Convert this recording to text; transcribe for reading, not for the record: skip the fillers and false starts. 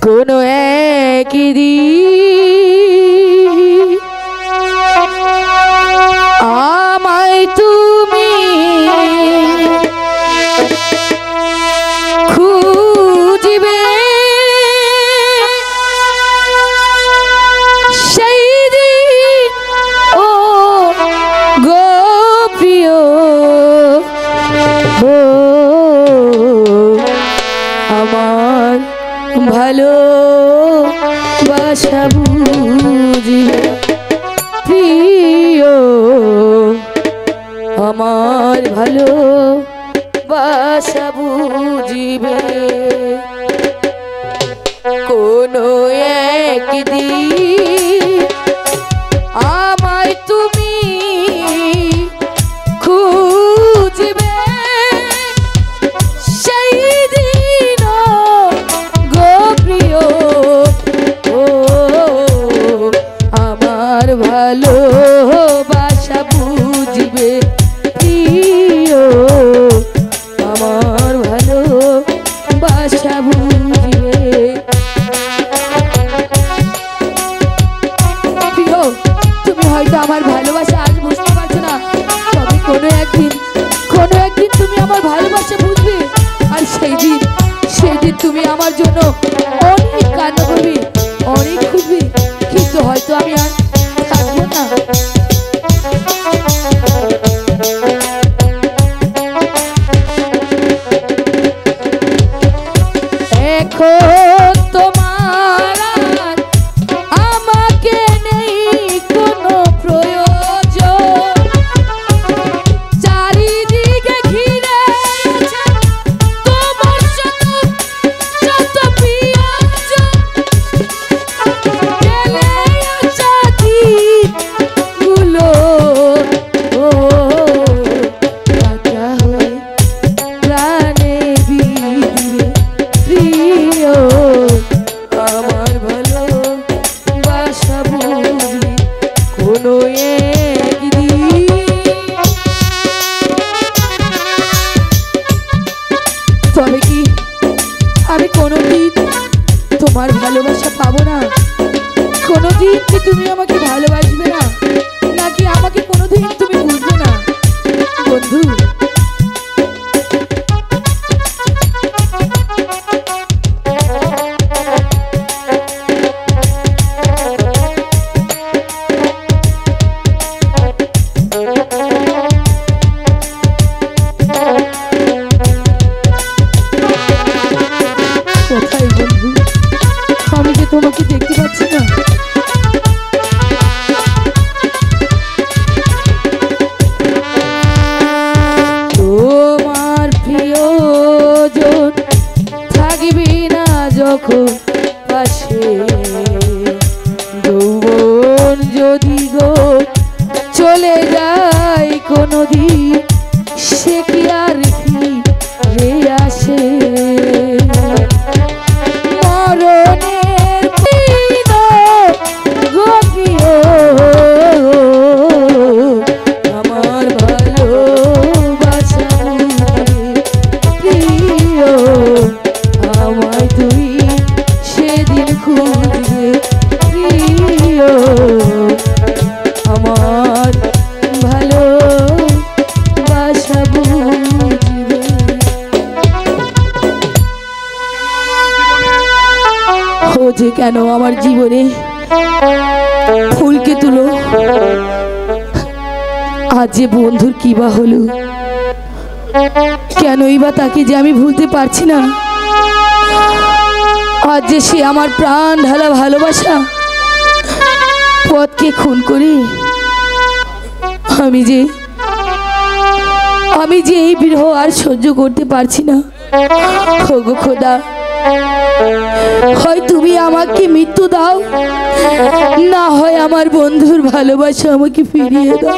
কোনো একদিন আমায় তুমি খুঁজবে, সেই দিন ও গো প্রিয় আমার ভালোবাসা বুঝিবে প্রিয়, আমার ভালোবাসা বুঝিবে। কোনো একদিন আমায় তুমি খুঁজবে, সেই দিন গো প্রিয় আমার ভালোবাসা বুঝবে প্রিয়, আমার ভালোবাসা বুঝবে প্রিয়। তুমি হয়তো আমার ভালোবাসা আজ বুঝতে পারছো না, তবে কোনো একদিন তুমি আমার ভালোবাসা বুঝবে, আর সেই দিন তুমি আমার জন্য অনেক কান্না করবে, অনেক খুঁজবে, কিন্তু হয়তো আমি আর থাকবো না। এখন তোমার আর আমাকে নেই কোনো প্রয়োজন, চারিদিকে ঘিরে আছে তোমার যত প্রিয়জন, গেলে আছে দিনগুলো একা হয়ে প্রাণে বিঁধবে প্রিয়, আমার ভালোবাসা বুঝবি কোনো একদিন। তবে কি আমি কোনোদিন তোমার ভালোবাসা পাবো না? কোনোদিন কি তুমি আমাকে ভালোবাসবে না, নাকি আমাকে কোনোদিন তুমি বুঝবে না বন্ধু? কোথায় বন্ধু, আমি যে তোমাকে দেখতে পাচ্ছি না। তোমার প্রিয়জন থাকবি না যখন পাশে, যৌবন যদি গো চলে যায় কোনদিন, সে কি আর ফিরে আসে? মরণের দিন গো প্রিয় আমার ভালোবাসা প্রিয়, আমায় তুই সেদিন খুঁজবে প্রিয়, আমার ভালোবাসা বুঝবে। ও যে কেন আমার জীবনে ফুলকে তুলো, আজ যে বন্ধুর কি বা হলো, কেনই বা তাকে যে আমি ভুলতে পারছি না। আজ যে সে আমার প্রাণ ঢালা ভালোবাসা পথকে খুন করে আমি যে এই বিরহ আর সহ্য করতে পারছি না। ওগো খোদা, হয় তুমি আমাকে মৃত্যু দাও, না হয় আমার বন্ধুর ভালোবাসা আমাকে ফিরিয়ে দাও।